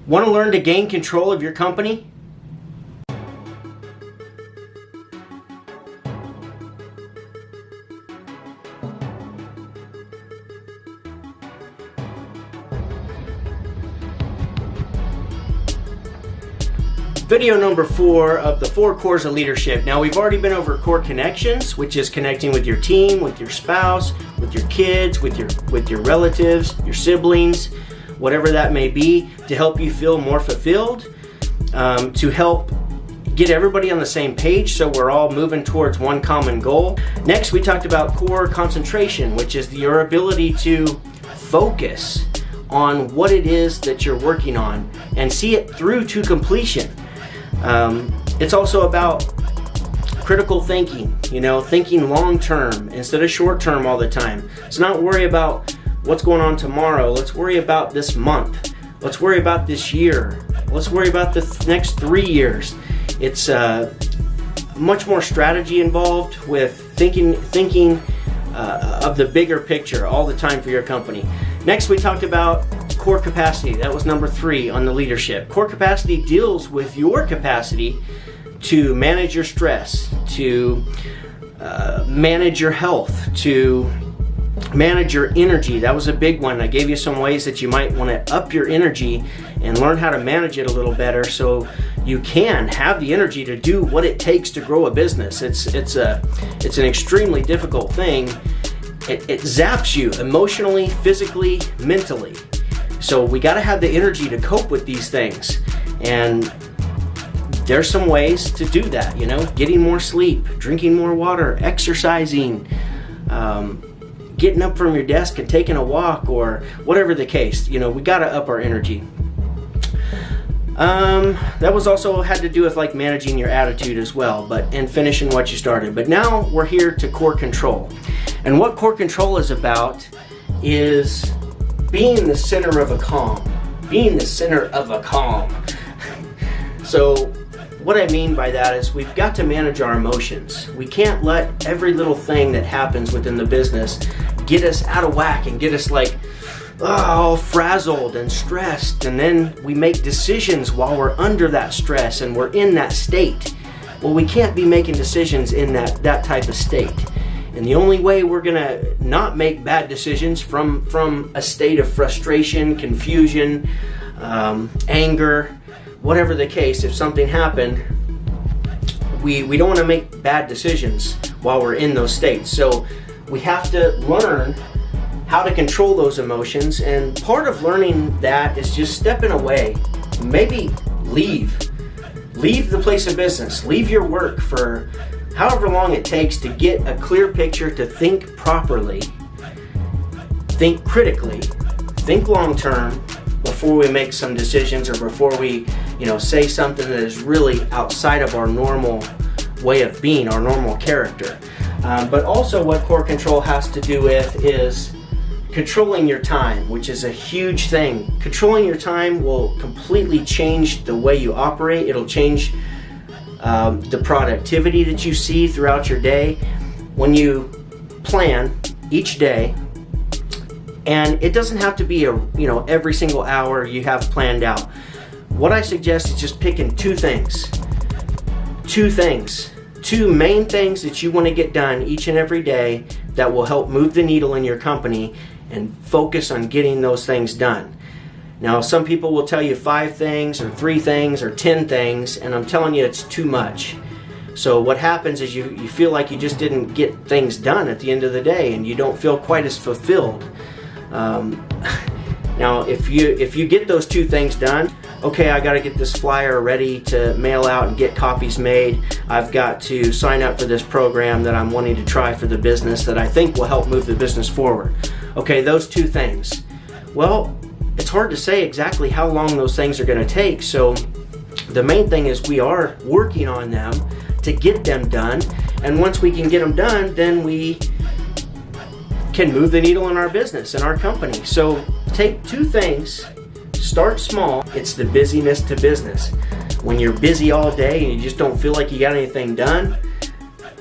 Want to learn to gain control of your company? Video number 4 of the 4 cores of leadership. Now, we've already been over core connections, which is connecting with your team, with your spouse, with your kids, with your relatives, your siblings, whatever that may be, to help you feel more fulfilled, to help get everybody on the same page so we're all moving towards one common goal. Next, we talked about core concentration, which is your ability to focus on what it is that you're working on and see it through to completion. It's also about critical thinking, thinking long term instead of short term all the time. Let's not worry about what's going on tomorrow. Let's worry about this month. Let's worry about this year. Let's worry about the next 3 years. It's much more strategy involved with thinking of the bigger picture all the time for your company. Next, we talked about core capacity. That was number 3 on the leadership. Core capacity deals with your capacity to manage your stress, to manage your health, to manage your energy. That was a big one. I gave you some ways that you might want to up your energy and learn how to manage it a little better so you can have the energy to do what it takes to grow a business. It's an extremely difficult thing. It zaps you emotionally, physically, mentally. So we got to have the energy to cope with these things. And there's some ways to do that, getting more sleep, drinking more water, exercising, getting up from your desk and taking a walk, or whatever the case. We got to up our energy. That was also had to do with like managing your attitude as well, and finishing what you started. But now we're here to core control. And what core control is about is being the center of a calm. Being the center of a calm. So what I mean by that is we've got to manage our emotions. We can't let every little thing that happens within the business get us out of whack and get us all frazzled and stressed, and then we make decisions while we're under that stress and we're in that state. Well, we can't be making decisions in that type of state. And the only way we're gonna not make bad decisions from a state of frustration, confusion, anger, whatever the case, if something happened, we don't want to make bad decisions while we're in those states. So we have to learn how to control those emotions, and part of learning that is just stepping away. Maybe leave the place of business, leave your work for however long it takes to get a clear picture, to think properly, think critically, think long term before we make some decisions, or before we say something that is really outside of our normal way of being, our normal character. But also what core control has to do with is controlling your time, which is a huge thing. Controlling your time will completely change the way you operate. It'll change the productivity that you see throughout your day. When you plan each day, and it doesn't have to be every single hour you have planned out. What I suggest is just picking two main things that you want to get done each and every day that will help move the needle in your company, and focus on getting those things done. Now, some people will tell you 5 things or 3 things or 10 things, and I'm telling you it's too much. So what happens is you feel like you just didn't get things done at the end of the day, and you don't feel quite as fulfilled. Now, if you get those 2 things done, okay, I got to get this flyer ready to mail out and get copies made. I've got to sign up for this program that I'm wanting to try for the business that I think will help move the business forward. Okay, those 2 things. Well, it's hard to say exactly how long those things are going to take. So the main thing is we are working on them to get them done. And once we can get them done, then we can move the needle in our business and our company. So take 2 things, start small. It's the busyness to business. When you're busy all day and you just don't feel like you got anything done,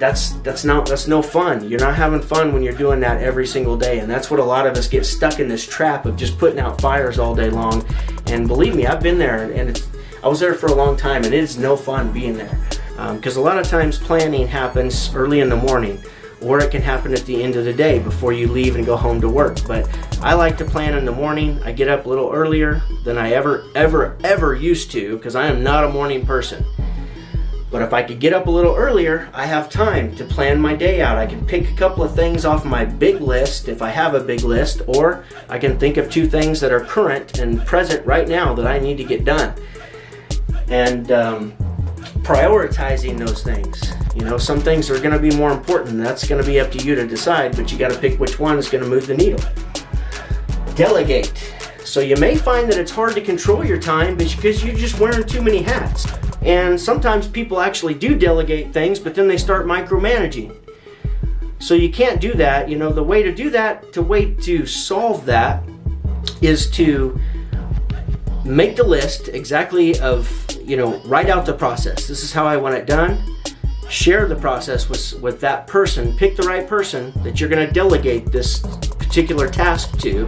that's no fun. You're not having fun when you're doing that every single day, and that's what a lot of us get stuck in, this trap of just putting out fires all day long And believe me, I've been there, and I was there for a long time, and it is no fun being there. Because a lot of times planning happens early in the morning, or it can happen at the end of the day before you leave and go home to work. But I like to plan in the morning. I get up a little earlier than I ever used to, because I am not a morning person. But if I could get up a little earlier, I have time to plan my day out. I can pick a couple of things off my big list if I have a big list, or I can think of 2 things that are current and present right now that I need to get done. And prioritizing those things. You know, some things are going to be more important. That's going to be up to you to decide, but you got to pick which one is going to move the needle. Delegate. So you may find that it's hard to control your time because you're just wearing too many hats. And sometimes people actually do delegate things, but then they start micromanaging. So you can't do that. You know, the way to do that, to solve that, is to make the list exactly of, you know, write out the process. This is how I want it done. Share the process with that person. Pick the right person that you're going to delegate this particular task to.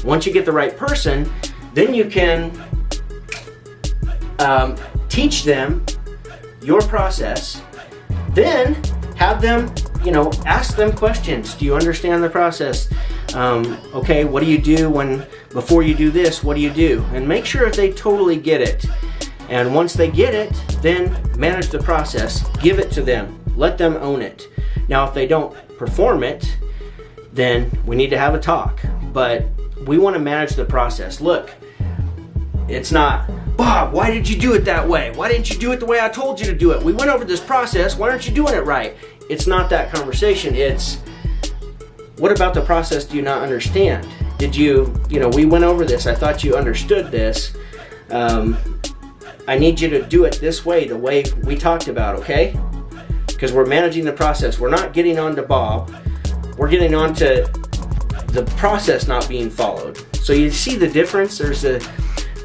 Once you get the right person, then you can teach them your process. Then have them, you know, ask them questions. Do you understand the process? Okay, what do you do before you do this? What do you do? And make sure that they totally get it. And once they get it, then manage the process. Give it to them. Let them own it. Now, if they don't perform it, then we need to have a talk. But we want to manage the process. Look, it's not, Bob, why did you do it that way? Why didn't you do it the way I told you to do it? We went over this process. Why aren't you doing it right? It's not that conversation. It's, what about the process do you not understand? Did you know, we went over this. I thought you understood this. I need you to do it this way, the way we talked about, okay? Because we're managing the process. We're not getting on to Bob. We're getting on to the process not being followed. So you see the difference? There's a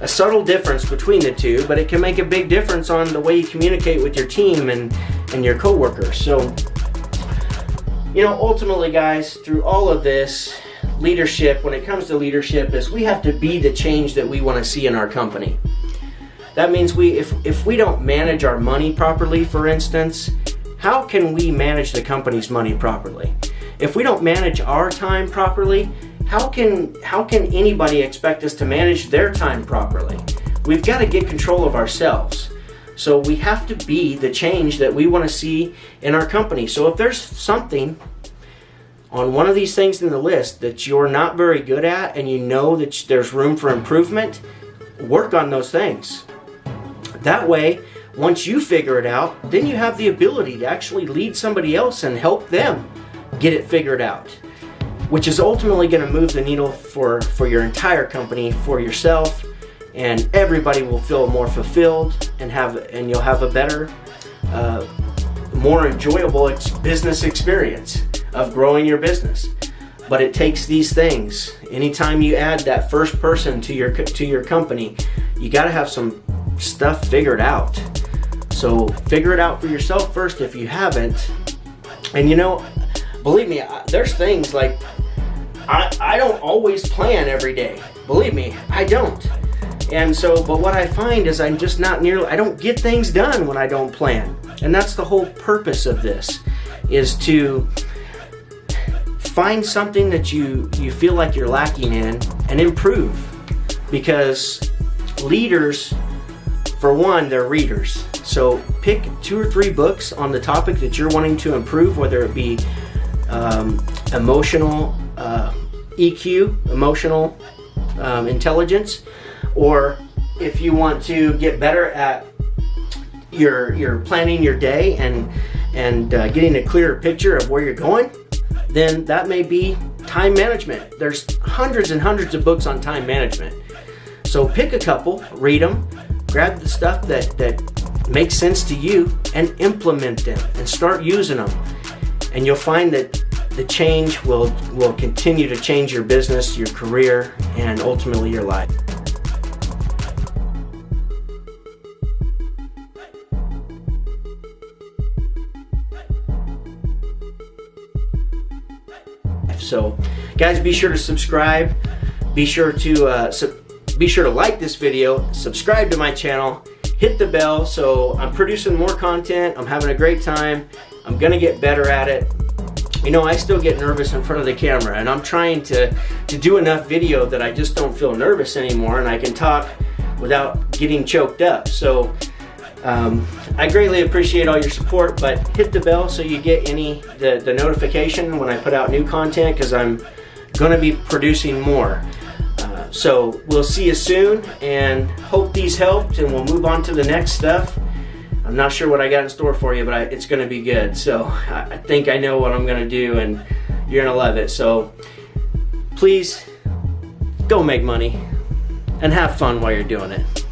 subtle difference between the two, but it can make a big difference on the way you communicate with your team and your coworkers. So, you know, ultimately, guys, through all of this, leadership, when it comes to leadership, is we have to be the change that we want to see in our company. That means if we don't manage our money properly, for instance, how can we manage the company's money properly? If we don't manage our time properly, how can anybody expect us to manage their time properly? We've got to get control of ourselves. So we have to be the change that we want to see in our company. So if there's something on one of these things in the list that you're not very good at and you know that there's room for improvement, work on those things. That way, once you figure it out, then you have the ability to actually lead somebody else and help them get it figured out, which is ultimately going to move the needle for your entire company, for yourself, and everybody will feel more fulfilled and you'll have a better, more enjoyable business experience of growing your business. But it takes these things. Anytime you add that first person to your company, you got to have some stuff figured out. So figure it out for yourself first if you haven't. And you know, believe me, there's things like I don't always plan every day. Believe me, I don't. And so, but what I find is I don't get things done when I don't plan. And that's the whole purpose of this, is to find something that you feel like you're lacking in and improve. Because leaders, for one, they're readers. So pick 2 or 3 books on the topic that you're wanting to improve, whether it be emotional EQ, emotional intelligence, or if you want to get better at your planning your day and getting a clearer picture of where you're going, then that may be time management. There's hundreds and hundreds of books on time management. So pick a couple, read them, grab the stuff that makes sense to you and implement them and start using them. And you'll find that the change will continue to change your business, your career, and ultimately your life. So, guys, be sure to subscribe. Be sure to be sure to like this video, subscribe to my channel, hit the bell. So I'm producing more content. I'm having a great time. I'm gonna get better at it. You know, I still get nervous in front of the camera, and I'm trying to do enough video that I just don't feel nervous anymore, and I can talk without getting choked up. So I greatly appreciate all your support, but hit the bell so you get the notification when I put out new content, because I'm gonna be producing more. So we'll see you soon, and hope these helped, and we'll move on to the next stuff. I'm not sure what I got in store for you, but it's going to be good. So I think I know what I'm going to do, and you're going to love it. So please go make money and have fun while you're doing it.